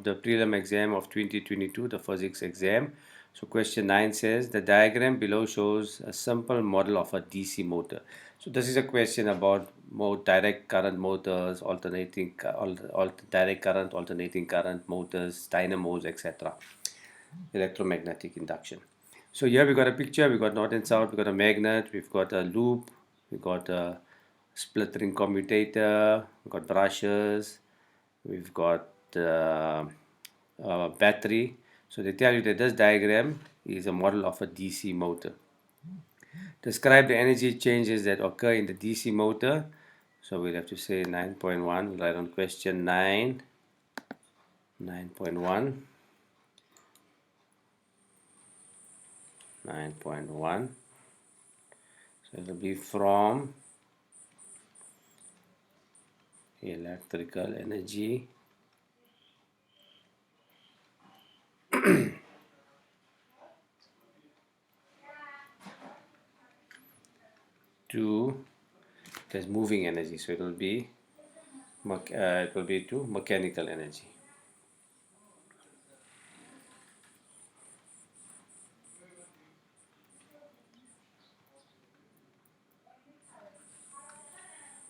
the prelim exam of 2022, the physics exam. So question 9 says the diagram below shows a simple model of a DC motor. So this is a question about direct current motors, direct current, alternating current motors, dynamos, etc. Electromagnetic induction. So here we got a picture, we got north and south, we got a magnet, we've got a loop, we got a split ring commutator, we've got brushes, we've got a battery. So they tell you that this diagram is a model of a DC motor. Describe the energy changes that occur in the DC motor. So we'll have to say 9.1, we'll write on question 9, 9.1. 9.1. So it will be from electrical energy to there's moving energy, so it will be to mechanical energy.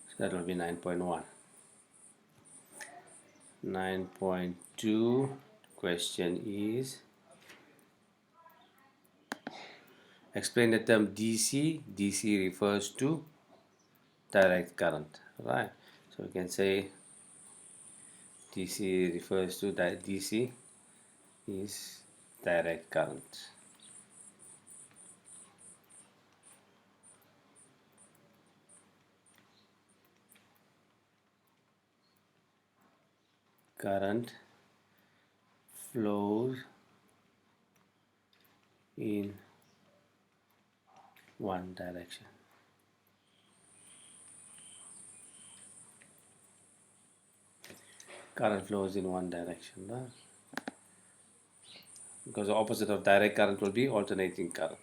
So that will be 9.1. 9.2 question is explain the term DC. DC refers to direct current, right? So we can say DC refers to DC is direct current. Current flows in one direction. Current flows in one direction, right? Because the opposite of direct current will be alternating current.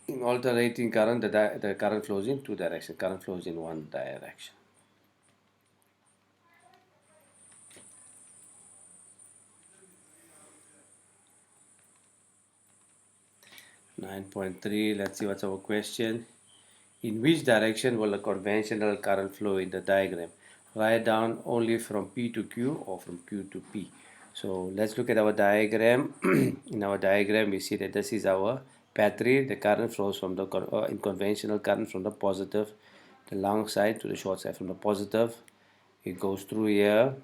In alternating current, the current flows in two directions. Current flows in one direction. Nine point three. Let's see what's our question. In which direction will a conventional current flow in the diagram? Write down only from P to Q or from Q to P. So let's look at our diagram. In our diagram, we see that this is our battery. The current flows from the in conventional current from the positive, the long side to the short side. From the positive, it goes through here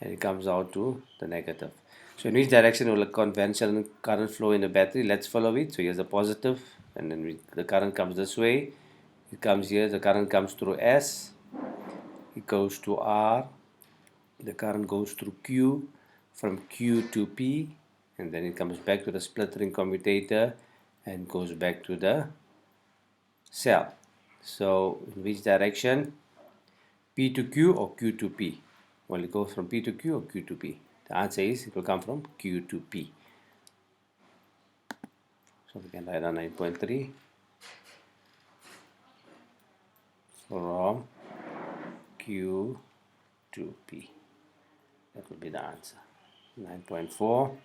and it comes out to the negative. So in which direction will a conventional current flow in the battery? Let's follow it. So here's the positive, and then the current comes this way. It comes here, the current comes through S, it goes to R, the current goes through Q, from Q to P, and then it comes back to the split ring commutator and goes back to the cell. So in which direction? P to Q or Q to P? Well, it goes from P to Q or Q to P. The answer is it will come from Q to P. So we can write on 9.3 from Q to P. That will be the answer. 9.4.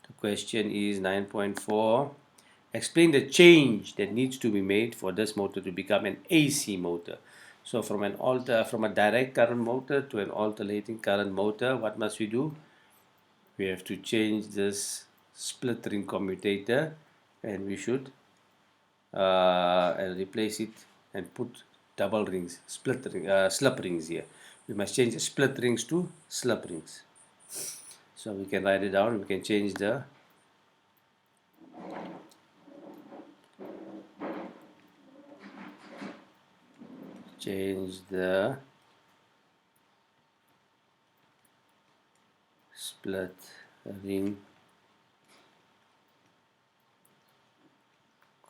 The question is 9.4. Explain the change that needs to be made for this motor to become an AC motor. So from a direct current motor to an alternating current motor, what must we do? We have to change this split ring commutator, and we should and replace it and put double rings, slip rings here. We must change split rings to slip rings. So we can write it down. We can change the split ring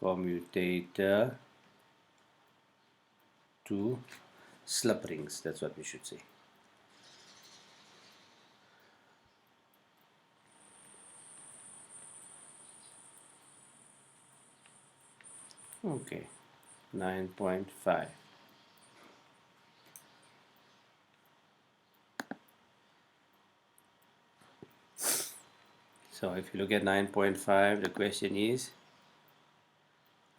commutator to slip rings. That's what we should say. Okay, 9.5. So if you look at 9.5, the question is,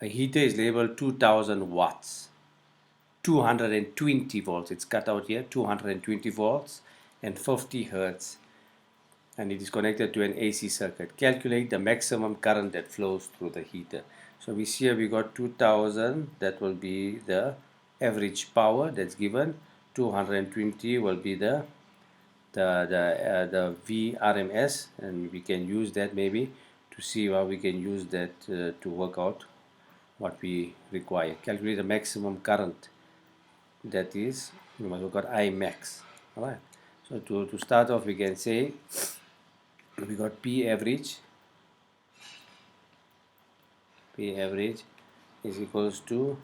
a heater is labeled 2000 watts, 220 volts, it's cut out here, 220 volts and 50 hertz, and it is connected to an AC circuit. Calculate the maximum current that flows through the heater. So we see here we got 2000, that will be the average power that's given. 220 will be the VRMS, and we can use that maybe to see how we can use that to work out what we require. Calculate the maximum current, that is, we must look at I max. Alright, so to start off we can say we got P average is equals to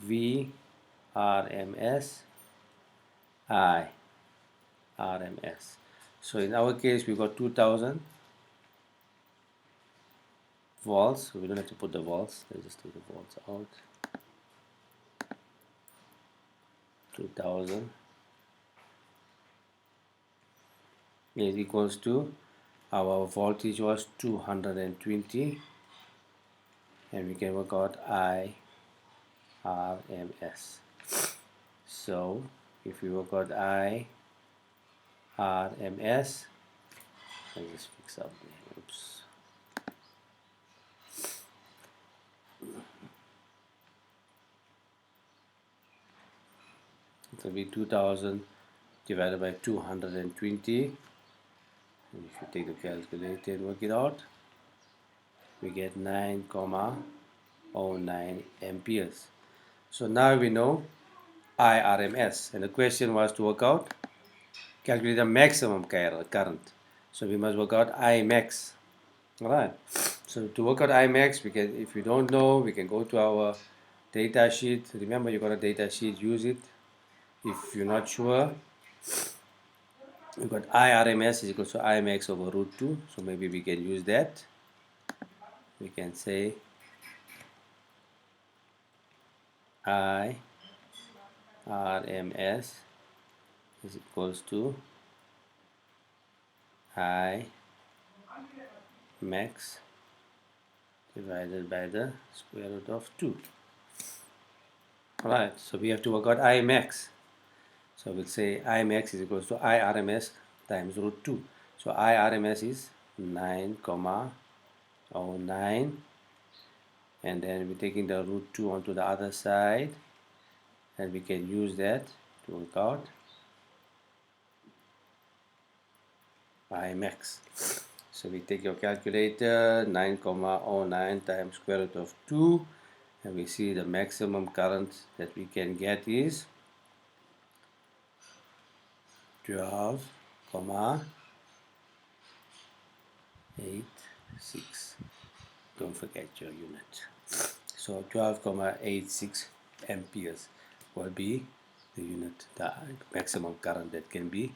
V RMS I RMS. So in our case we got 2000 volts, so we don't have to put the volts, let's just take the volts out. 2000 is equals to, our voltage was 220, and we can work out I RMS. So if we work out I RMS, let's just fix up the, oops. It will be 2000 divided by 220, and if you take the calculator and work it out, we get 9,09 amperes. So now we know IRMS, and the question was to work out, calculate the maximum current. So we must work out Imax. Alright, so to work out Imax, we can, if you don't know, we can go to our data sheet. Remember, you got a data sheet, use it. If you're not sure, we got IRMS is equal to Imax over root 2, so maybe we can use that. We can say IRMS is equals to I max divided by the square root of 2. Alright, so we have to work out I max. So we'll say I max is equals to IRMS times root 2. So IRMS is 9,09, and then we're taking the root 2 onto the other side, and we can use that to work out I max. So we take your calculator, 9,09 times square root of 2, and we see the maximum current that we can get is 12,86. Don't forget your unit. So 12,86 amperes will be the unit, the maximum current that can be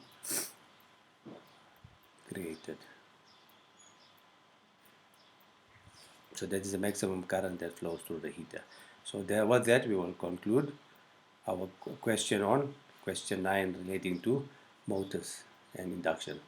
created. So that is the maximum current that flows through the heater. So there was that, we will conclude our question on question 9 relating to motors and induction.